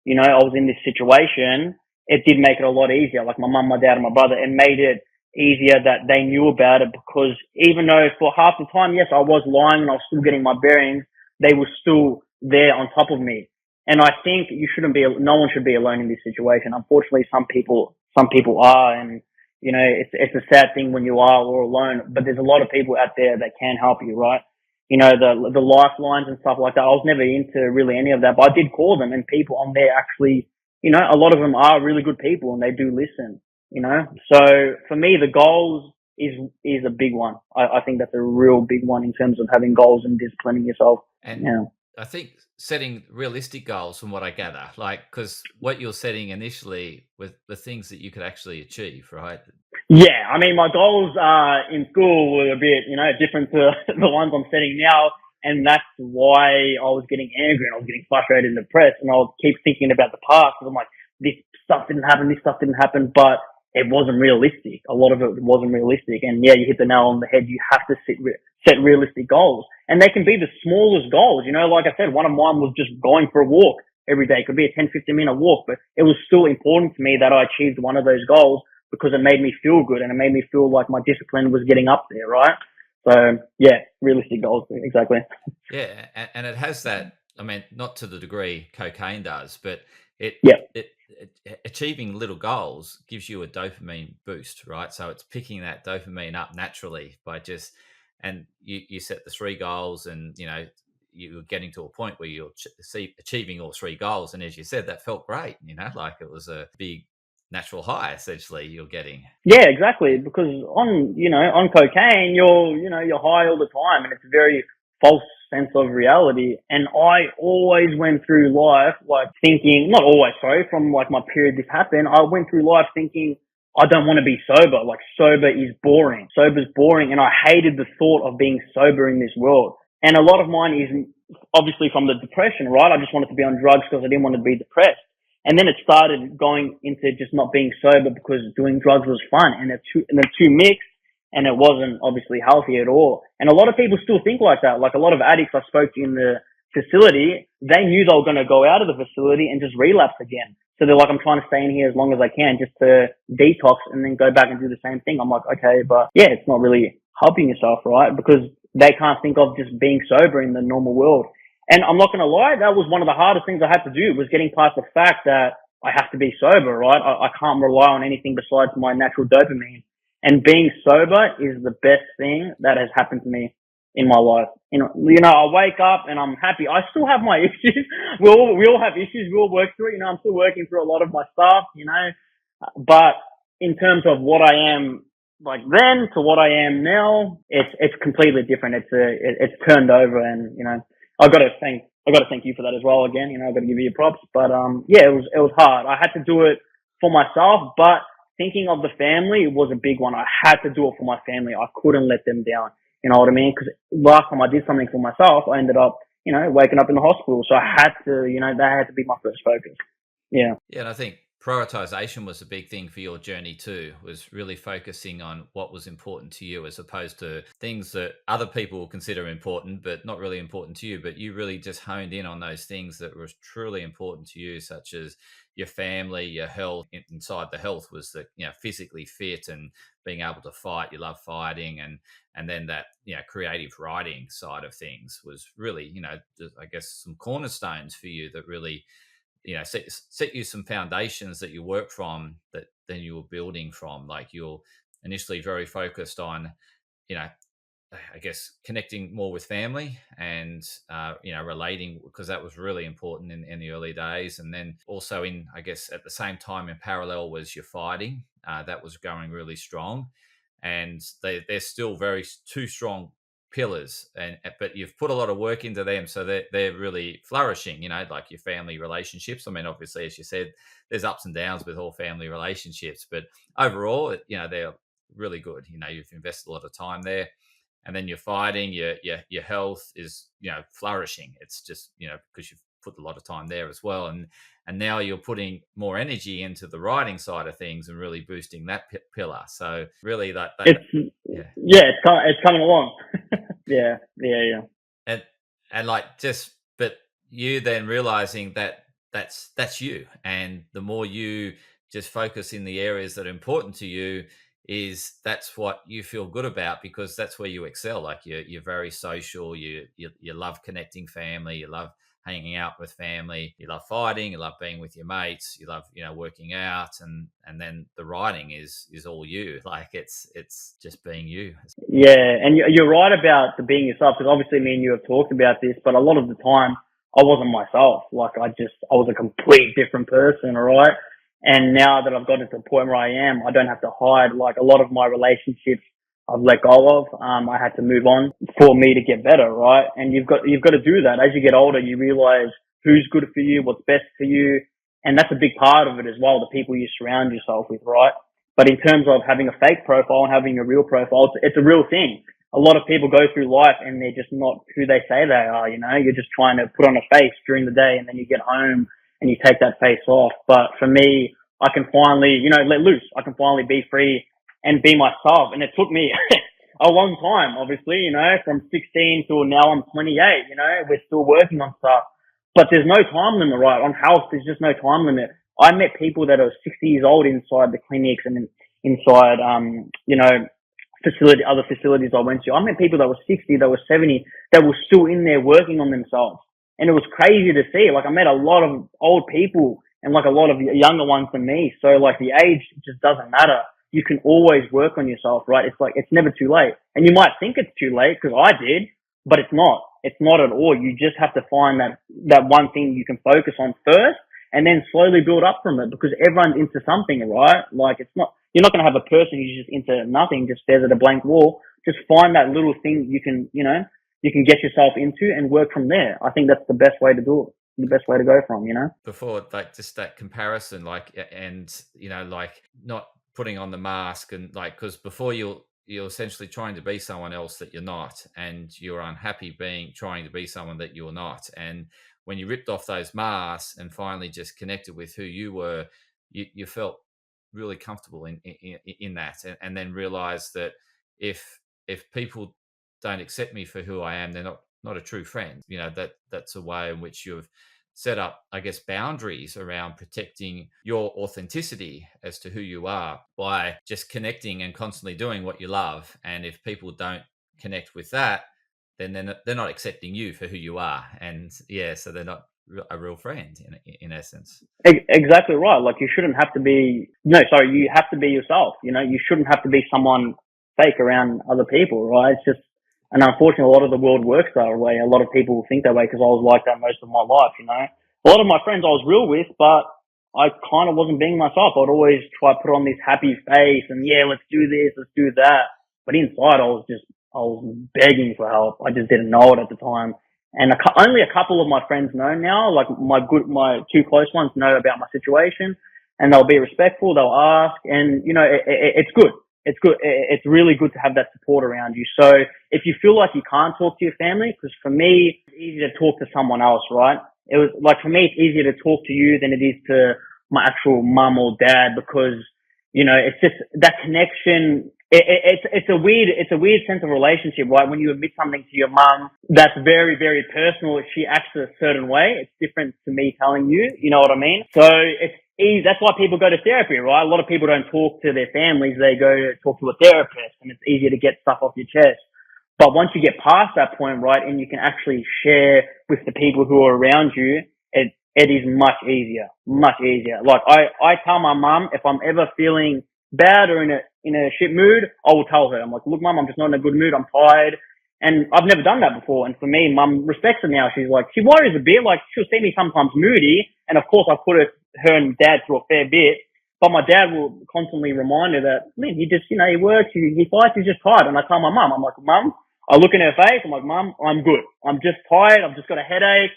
I was in this situation, it did make it a lot easier. Like my mum, my dad, and my brother, it made it easier that they knew about it, because even though for half the time, yes, I was lying and I was still getting my bearings, they were still there on top of me. And I think no one should be alone in this situation. Unfortunately, some people are, and it's a sad thing when you are all alone, but there's a lot of people out there that can help you, right? The lifelines and stuff like that. I was never into really any of that, but I did call them, and people on there actually, a lot of them are really good people and they do listen, So for me, the goals is a big one. I think that's a real big one in terms of having goals and disciplining yourself.
And
Yeah.
I think setting realistic goals, from what I gather, because what you're setting initially with the things that you could actually achieve, right?
Yeah, I mean, my goals in school were a bit, different to the ones I'm setting now, and that's why I was getting angry and I was getting frustrated and depressed, and I would keep thinking about the past, because I'm like, this stuff didn't happen, but it wasn't realistic. A lot of it wasn't realistic, and yeah, you hit the nail on the head. You have to set realistic goals, and they can be the smallest goals. Like I said, one of mine was just going for a walk every day. It could be a 10-15 minute walk, but it was still important to me that I achieved one of those goals, because it made me feel good and it made me feel like my discipline was getting up there, right? So yeah, realistic goals, exactly.
Yeah, and it has that. I mean, not to the degree cocaine does, but it,
Yeah,
achieving little goals gives you a dopamine boost, right? So it's picking that dopamine up naturally by just, and you set the 3 goals, and you're getting to a point where you're achieving all 3 goals, and as you said, that felt great. Like it was a big natural high essentially you're getting.
Yeah, exactly. Because on cocaine, you're high all the time, and it's a very false sense of reality. And I always went through life like thinking, not always, sorry, from like my period this happened, I went through life thinking, I don't want to be sober. Like, sober is boring. Sober's boring, and I hated the thought of being sober in this world. And a lot of mine is obviously from the depression, right? I just wanted to be on drugs because I didn't want to be depressed. And then it started going into just not being sober because doing drugs was fun, and the two mixed, and it wasn't obviously healthy at all. And a lot of people still think like that. Like, a lot of addicts I spoke to in the facility, they knew they were going to go out of the facility and just relapse again. So they're like, I'm trying to stay in here as long as I can just to detox and then go back and do the same thing. I'm like, okay, but yeah, it's not really helping yourself, right? Because they can't think of just being sober in the normal world. And I'm not going to lie, that was one of the hardest things I had to do, was getting past the fact that I have to be sober, right? I can't rely on anything besides my natural dopamine. And being sober is the best thing that has happened to me in my life. I wake up and I'm happy. I still have my issues. We all have issues. We all work through it. I'm still working through a lot of my stuff, but in terms of what I am like then to what I am now, it's completely different. It's turned over, and I got to thank you for that as well. Again, I got to give you your props. But yeah, it was hard. I had to do it for myself, but thinking of the family was a big one. I had to do it for my family. I couldn't let them down. You know what I mean? Because last time I did something for myself, I ended up, waking up in the hospital. So I had to, that had to be my first focus. Yeah.
Yeah, and I think prioritization was a big thing for your journey too, was really focusing on what was important to you, as opposed to things that other people consider important but not really important to you. But you really just honed in on those things that were truly important to you, such as your family, your health. Inside the health was the physically fit and being able to fight. You love fighting, and then that creative writing side of things was really I guess some cornerstones for you that really set you some foundations that you work from, that then you were building from. Like, you're initially very focused on I guess connecting more with family and relating, because that was really important in the early days. And then also, in I guess at the same time, in parallel, was your fighting. That was going really strong, and they're still very two strong pillars, and but you've put a lot of work into them, so they're really flourishing. Like your family relationships. I mean, obviously, as you said, there's ups and downs with all family relationships, but overall, they're really good. You've invested a lot of time there. And then you're fighting, your health is flourishing. It's just because you've put a lot of time there as well, and now you're putting more energy into the writing side of things and really boosting that pillar. So really,
it's coming along. yeah.
And like, but you then realizing that that's you, and the more you just focus in the areas that are important to you, is that's what you feel good about because that's where you excel. Like you're very social. You love connecting family. You love hanging out with family. You love fighting. You love being with your mates. You love working out, and then the writing is all you. Like it's just being you.
Yeah, and you're right about the being yourself, because obviously me and you have talked about this, but a lot of the time I wasn't myself. Like I was a complete different person, all right? And now that I've gotten to the point where I am, I don't have to hide. Like a lot of my relationships I've let go of. I had to move on for me to get better, right? And you've got to do that. As you get older, you realize who's good for you, what's best for you. And that's a big part of it as well, the people you surround yourself with, right? But in terms of having a fake profile and having a real profile, it's a real thing. A lot of people go through life and they're just not who they say they are, you're just trying to put on a face during the day and then you get home and you take that face off. But for me, I can finally, let loose. I can finally be free and be myself. And it took me a long time, obviously, from 16 till now I'm 28, we're still working on stuff, but there's no time limit, right? On health, there's just no time limit. I met people that are 60 years old inside the clinics and inside, other facilities I went to. I met people that were 60, that were 70, that were still in there working on themselves. And it was crazy to see. Like I met a lot of old people and like a lot of younger ones than me. So like the age just doesn't matter. You can always work on yourself, right? It's like, it's never too late. And you might think it's too late because I did, but it's not. It's not at all. You just have to find that one thing you can focus on first and then slowly build up from it, because everyone's into something, right? Like you're not going to have a person who's just into nothing, just stares at a blank wall. Just find that little thing you can get yourself into and work from there. I think that's the best way to do it, the best way to go from,
Before, like just that comparison, like, and like not putting on the mask, and like, because before you're essentially trying to be someone else that you're not, and you're unhappy trying to be someone that you're not. And when you ripped off those masks and finally just connected with who you were, you felt really comfortable in that, and then realized that if people don't accept me for who I am, they're not a true friend. That's a way in which you've set up, I guess, boundaries around protecting your authenticity as to who you are by just connecting and constantly doing what you love. And if people don't connect with that, then they're not accepting you for who you are. And so they're not a real friend in essence.
Exactly right. Like you shouldn't have to be, you have to be yourself. You shouldn't have to be someone fake around other people, right? It's just, and unfortunately, a lot of the world works that way. A lot of people think that way because I was like that most of my life, A lot of my friends I was real with, but I kind of wasn't being myself. I'd always try to put on this happy face and let's do this, let's do that. But inside I was begging for help. I just didn't know it at the time. And only a couple of my friends know now, like my two close ones know about my situation, and they'll be respectful. They'll ask, and it's good. It's good. It's really good to have that support around you. So if you feel like you can't talk to your family, because for me, it's easier to talk to someone else, right? It was like, for me, it's easier to talk to you than it is to my actual mum or dad, because, it's just that connection. It's a weird sense of relationship, right? When you admit something to your mum that's very, very personal, she acts a certain way. It's different to me telling you, you know what I mean? So that's why people go to therapy, right? A lot of people don't talk to their families. They go to talk to a therapist, and it's easier to get stuff off your chest. But once you get past that point, right, and you can actually share with the people who are around you, it is much easier, much easier. Like I tell my mum if I'm ever feeling bad or in a shit mood, I will tell her. I'm like, look, mum, I'm just not in a good mood. I'm tired. And I've never done that before. And for me, mum respects it now. She's like, she worries a bit. Like she'll see me sometimes moody. And of course I put her and dad through a fair bit. But my dad will constantly remind her that, Lynn, he just, he works, he fights, he's just tired. And I tell my mum, I'm like, mum, I look in her face. I'm like, mum, I'm good. I'm just tired. I've just got a headache.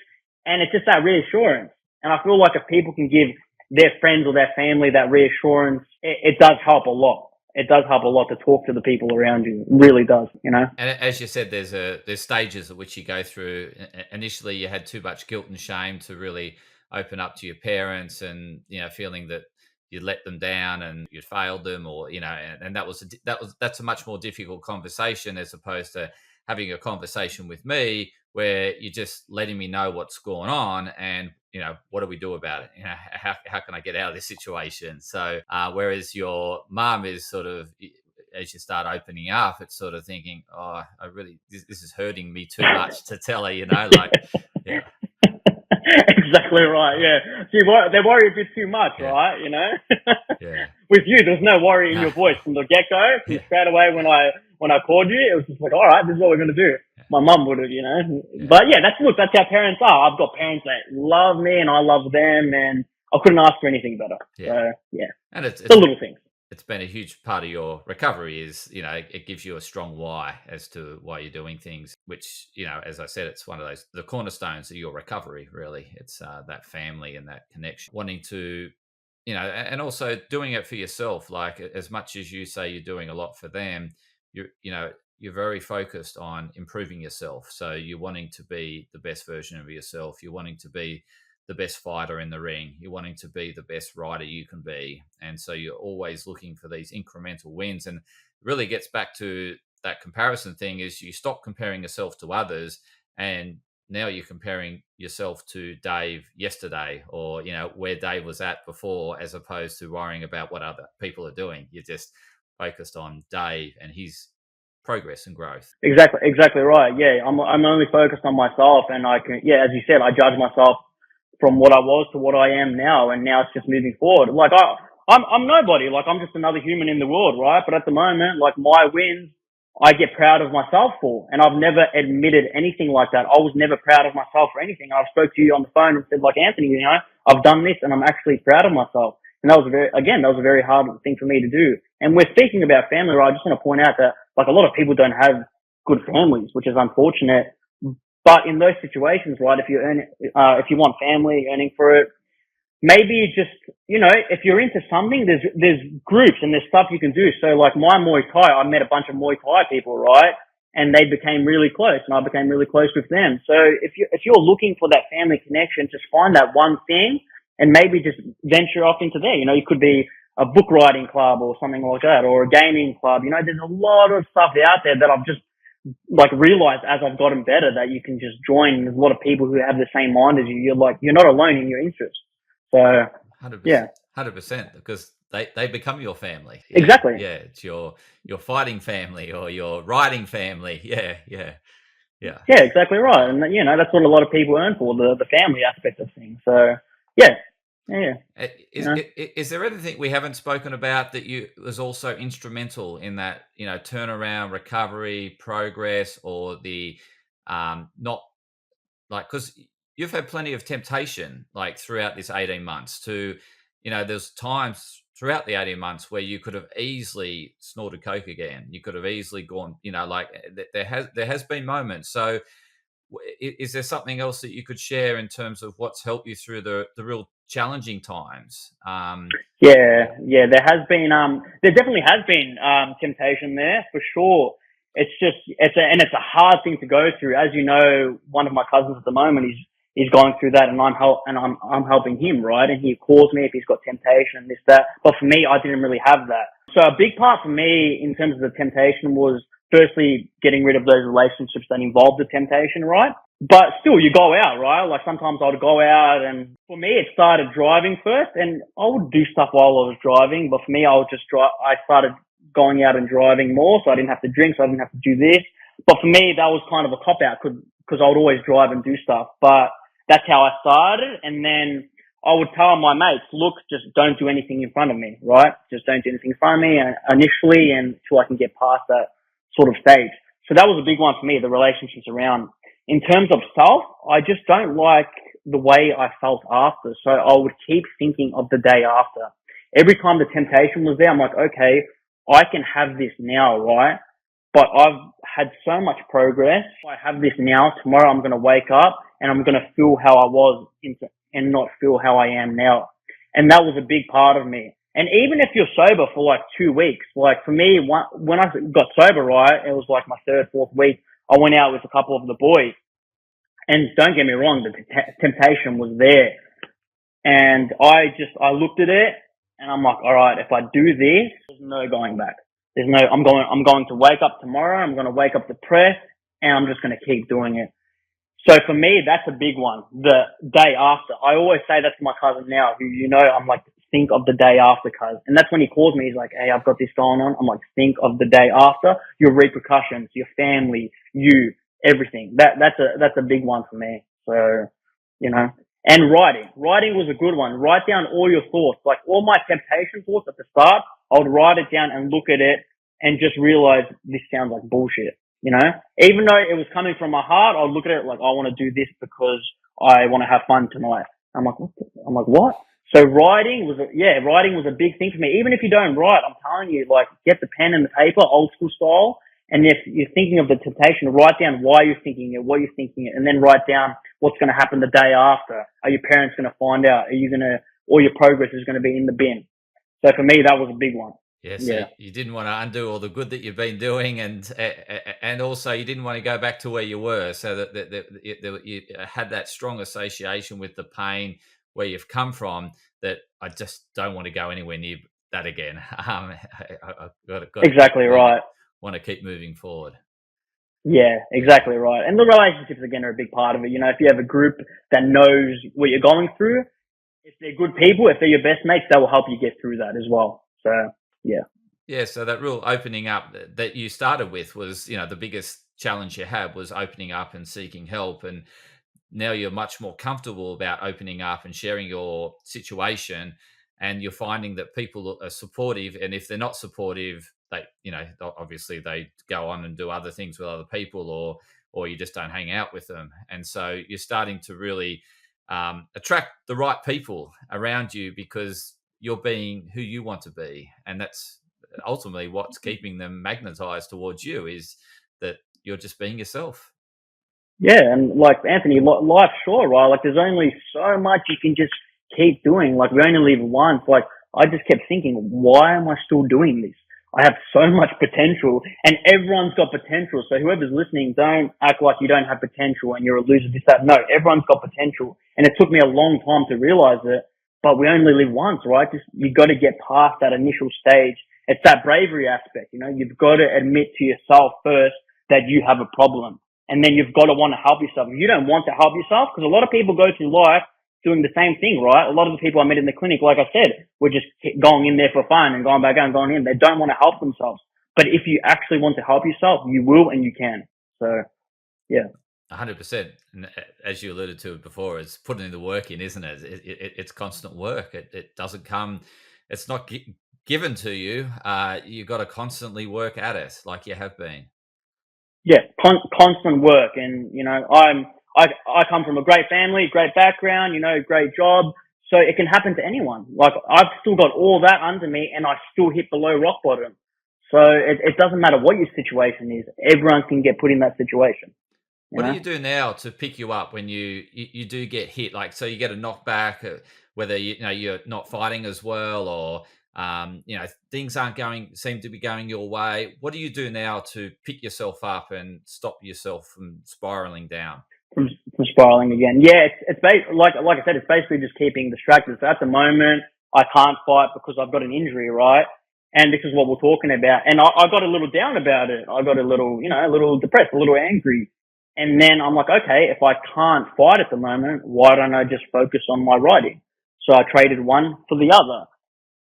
And it's just that reassurance. And I feel like if people can give their friends or their family that reassurance, it does help a lot. It does help a lot to talk to the people around you. It really does, And
as you said, there's stages at which you go through. Initially, you had too much guilt and shame to really open up to your parents, and feeling that you'd let them down and you'd failed them, or and that's a much more difficult conversation as opposed to having a conversation with me where you're just letting me know what's going on and what do we do about it, how can I get out of this situation. So whereas your mum is sort of, as you start opening up, it's sort of thinking, oh, I really, this is hurting me too much to tell her, like, yeah.
Exactly right. Yeah. See, they worry a bit too much,
Yeah.
right?
Yeah.
With you, there's no worry in your voice from the get go.
Yeah.
Straight away when I called you, it was just like, all right, this is what we're gonna do.
Yeah.
My mum would have,
Yeah.
But yeah, that's how parents are. I've got parents that love me and I love them, and I couldn't ask for anything better.
Yeah.
So yeah,
And it's
the little things.
It's been a huge part of your recovery is, it gives you a strong why as to why you're doing things, which, as I said, it's one of the cornerstones of your recovery, really. It's that family and that connection, wanting to, and also doing it for yourself. Like, as much as you say you're doing a lot for them, you're very focused on improving yourself. So you're wanting to be the best version of yourself. You're wanting to be the best fighter in the ring. You're wanting to be the best rider you can be. And so you're always looking for these incremental wins. And it really gets back to that comparison thing, is you stop comparing yourself to others, and now you're comparing yourself to Dave yesterday, or, where Dave was at before, as opposed to worrying about what other people are doing. You're just focused on Dave and his progress and growth.
Exactly right. Yeah, I'm only focused on myself, and I can, yeah, as you said, I judge myself from what I was to what I am now, and now it's just moving forward. Like I'm nobody. Like, I'm just another human in the world, right? But at the moment, like, my wins, I get proud of myself for, and I've never admitted anything like that. I was never proud of myself for anything. I spoke to you on the phone and said, like, Anthony, I've done this, and I'm actually proud of myself. And that was a very hard thing for me to do. And we're speaking about family, right? I just want to point out that, like, a lot of people don't have good families, which is unfortunate. But in those situations, right, if you want family, earning for it, maybe just, if you're into something, there's groups and there's stuff you can do. So, like, my Muay Thai, I met a bunch of Muay Thai people, right? And they became really close, and I became really close with them. So if you're looking for that family connection, just find that one thing and maybe just venture off into there. It could be a book writing club or something like that, or a gaming club. There's a lot of stuff out there that I've just, like, realized as I've gotten better, that you can just join. There's a lot of people who have the same mind as you. You're not alone in your interests. So
100%,
yeah,
100%, because they become your family.
Yeah. Exactly.
Yeah, it's your fighting family or your riding family. Yeah.
Yeah, exactly right. And that's what a lot of people earn for, the family aspect of things. So yeah.
Is there anything we haven't spoken about that was also instrumental in that, turnaround, recovery, progress, or the not, like, because you've had plenty of temptation, like, throughout this 18 months to, there's times throughout the 18 months where you could have easily snorted coke again. You could have easily gone, like, there has been moments. So is there something else that you could share in terms of what's helped you through the real challenging times?
Yeah, there definitely has been temptation there, for sure. It's a hard thing to go through. As you know, one of my cousins at the moment, he's going through that, and I'm helping him, right? And he calls me if he's got temptation and this, that. But for me, I didn't really have that. So a big part for me in terms of the temptation was, firstly, getting rid of those relationships that involved the temptation, right? But still, you go out, right? Like, sometimes I would go out, and for me, it started driving first, and I would do stuff while I was driving. But for me, I started going out and driving more, so I didn't have to drink, so I didn't have to do this. But for me, that was kind of a cop out, because I would always drive and do stuff. But that's how I started. And then I would tell my mates, look, just don't do anything in front of me, right? Just don't do anything in front of me initially, until I can get past that sort of stage. So that was a big one for me, the relationships around. In terms of self, I just don't like the way I felt after. So I would keep thinking of the day after. Every time the temptation was there, I'm like, okay, I can have this now, right? But I've had so much progress. I have this now. Tomorrow I'm going to wake up and I'm going to feel how I was and not feel how I am now. And that was a big part of me. And even if you're sober for like 2 weeks, like for me, when I got sober, right, it was like my third, fourth week, I went out with a couple of the boys. And don't get me wrong, the temptation was there. And I looked at it And I'm like, all right, if I do this, there's no going back. I'm going to wake up tomorrow. I'm going to wake up depressed, and I'm just going to keep doing it. So for me, that's a big one. The day after. I always say that to my cousin now, who, I'm like, think of the day after, cuz. And that's when he calls me. He's like, hey, I've got this going on. I'm like, think of the day after. Your repercussions, your family, you, everything. That's a big one for me. So, and writing. Writing was a good one. Write down all your thoughts. Like all my temptation thoughts at the start, I would write it down and look at it and just realize this sounds like bullshit. Even though it was coming from my heart, I'll look at it like, I want to do this because I want to have fun tonight. I'm like, what? So writing was a big thing for me. Even if you don't write, I'm telling you, like, get the pen and the paper, old school style. And if you're thinking of the temptation, write down why you're thinking it, what you're thinking it, and then write down what's going to happen the day after. Are your parents going to find out? All your progress is going to be in the bin? So for me, that was a big one.
Yeah, so you didn't want to undo all the good that you've been doing, and also you didn't want to go back to where you were, so that you had that strong association with the pain where you've come from, that I just don't want to go anywhere near that again. I've got
exactly right.
Want to keep moving forward.
Yeah, exactly right. And the relationships, again, are a big part of it. If you have a group that knows what you're going through, if they're good people, if they're your best mates, they will help you get through that as well. So, yeah.
Yeah, so that real opening up that you started with was, the biggest challenge you had was opening up and seeking help. And now you're much more comfortable about opening up and sharing your situation. And you're finding that people are supportive. And if they're not supportive, they, obviously they go on and do other things with other people, or you just don't hang out with them. And so you're starting to really attract the right people around you because you're being who you want to be. And that's ultimately what's keeping them magnetized towards you, is that you're just being yourself.
Yeah, and like Anthony, life's short, right? Like there's only so much you can just keep doing. Like we only live once. Like I just kept thinking, why am I still doing this? I have so much potential, and everyone's got potential. So whoever's listening, don't act like you don't have potential and you're a loser, this, that. No, everyone's got potential. And it took me a long time to realize it, but we only live once, right? You got to get past that initial stage. It's that bravery aspect, you've got to admit to yourself first that you have a problem. And then you've got to want to help yourself. If you don't want to help yourself, because a lot of people go through life doing the same thing, right? A lot of the people I met in the clinic, like I said, were just going in there for fun and going back out and going in. They don't want to help themselves. But if you actually want to help yourself, you will and you can. So, yeah.
100%. And as you alluded to before, it's putting the work in, isn't it? It's constant work. It doesn't come, it's not given to you. You've got to constantly work at it like you have been.
Yeah, constant work. And, I come from a great family, great background, great job. So it can happen to anyone. Like I've still got all that under me and I still hit below rock bottom. So it doesn't matter what your situation is. Everyone can get put in that situation.
What do you do now to pick you up when you do get hit? Like, so you get a knockback, whether you're not fighting as well, or things seem to be going your way. What do you do now to pick yourself up and stop yourself from spiraling down?
From spiraling again. Yeah, it's like I said, it's basically just keeping distracted. So at the moment, I can't fight because I've got an injury, right? And this is what we're talking about. And I got a little down about it. I got a little, a little depressed, a little angry. And then I'm like, okay, if I can't fight at the moment, why don't I just focus on my writing? So I traded one for the other.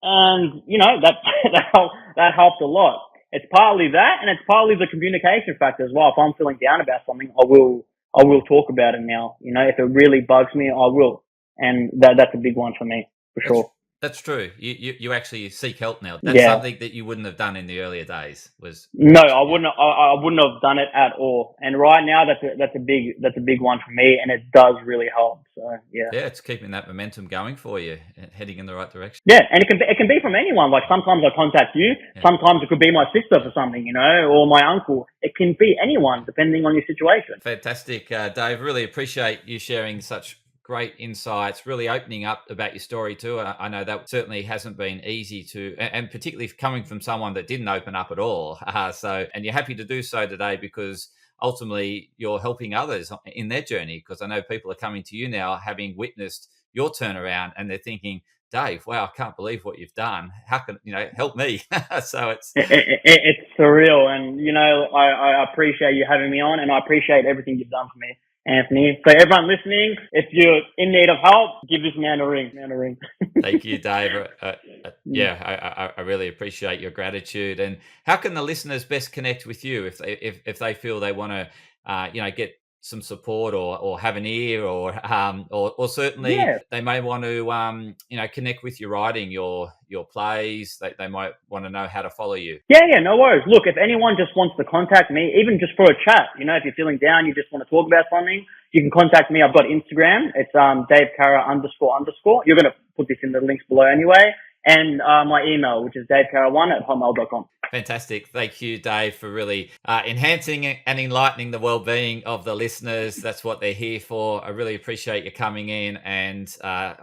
And, that helped a lot. It's partly that, and it's partly the communication factor as well. If I'm feeling down about something, I will talk about it now. If it really bugs me, I will. And that's a big one for me, for sure.
That's true. You actually seek help now. That's something that you wouldn't have done in the earlier days.
No, I wouldn't. I wouldn't have done it at all. And right now, that's a big one for me, and it does really help. So yeah.
Yeah, it's keeping that momentum going for you, heading in the right direction.
Yeah, and it can be from anyone. Like sometimes I contact you. Yeah. Sometimes it could be my sister for something, or my uncle. It can be anyone depending on your situation.
Fantastic, Dave. Really appreciate you sharing such great insights, really opening up about your story too. I know that certainly hasn't been easy to, and particularly coming from someone that didn't open up at all. And you're happy to do so today because ultimately you're helping others in their journey. Because I know people are coming to you now having witnessed your turnaround and they're thinking, Dave, wow, I can't believe what you've done. How can, help me? So
it's surreal. And, I appreciate you having me on, and I appreciate everything you've done for me, Anthony. So everyone listening, if you're in need of help, give this man a ring.
Thank you, Dave. I really appreciate your gratitude. And how can the listeners best connect with you if they feel they want to, get some support or have an ear or certainly
Yeah.
they may want to, connect with your writing, your plays. They might want to know how to follow you.
Yeah, no worries. Look, if anyone just wants to contact me, even just for a chat, if you're feeling down, you just want to talk about something, you can contact me. I've got Instagram. It's DaveCarra __. You're going to put this in the links below anyway. And my email, which is davecarra1@hotmail.com.
Fantastic. Thank you, Dave, for really enhancing and enlightening the well-being of the listeners. That's what they're here for. I really appreciate you coming in. And I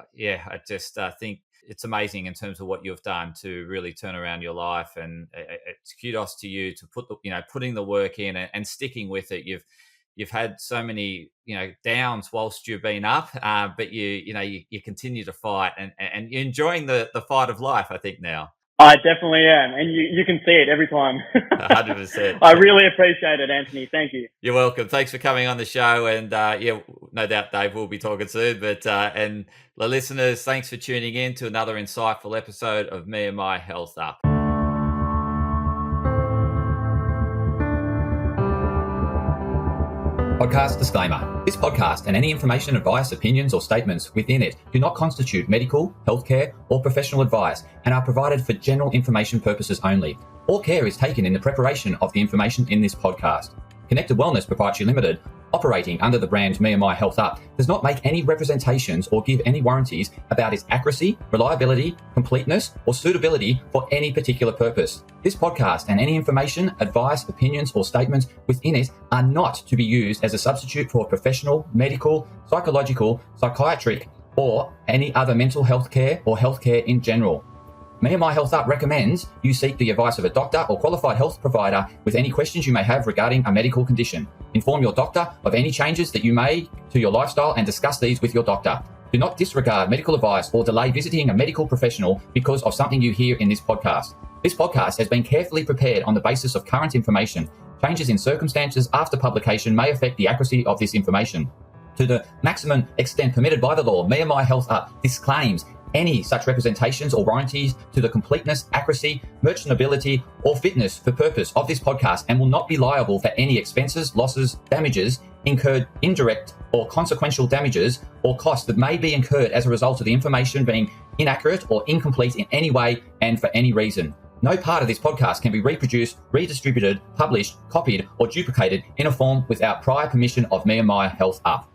just think it's amazing in terms of what you've done to really turn around your life. And it's kudos to you to putting the work in and sticking with it. You've had so many, downs whilst you've been up, but you continue to fight and you're enjoying the fight of life, I think, now.
I definitely am. And you can see it every time.
100%.
I really appreciate it, Anthony. Thank you.
You're welcome. Thanks for coming on the show. And no doubt, Dave, we'll be talking soon. But and the listeners, thanks for tuning in to another insightful episode of Me and My Health Up. Podcast disclaimer. This podcast and any information, advice, opinions or statements within it do not constitute medical, healthcare or professional advice and are provided for general information purposes only. All care is taken in the preparation of the information in this podcast. Connected Wellness Proprietary Limited, operating under the brand me&my Health Up, does not make any representations or give any warranties about its accuracy, reliability, completeness, or suitability for any particular purpose. This podcast and any information, advice, opinions, or statements within it are not to be used as a substitute for professional, medical, psychological, psychiatric, or any other mental health care or healthcare in general. Me&my Health Up recommends you seek the advice of a doctor or qualified health provider with any questions you may have regarding a medical condition. Inform your doctor of any changes that you may to your lifestyle and discuss these with your doctor. Do not disregard medical advice or delay visiting a medical professional because of something you hear in this podcast. This podcast has been carefully prepared on the basis of current information. Changes in circumstances after publication may affect the accuracy of this information. To the maximum extent permitted by the law, me&my Health Up disclaims any such representations or warranties to the completeness, accuracy, merchantability, or fitness for purpose of this podcast and will not be liable for any expenses, losses, damages incurred, indirect or consequential damages or costs that may be incurred as a result of the information being inaccurate or incomplete in any way and for any reason. No part of this podcast can be reproduced, redistributed, published, copied, or duplicated in a form without prior permission of me&my Health Up.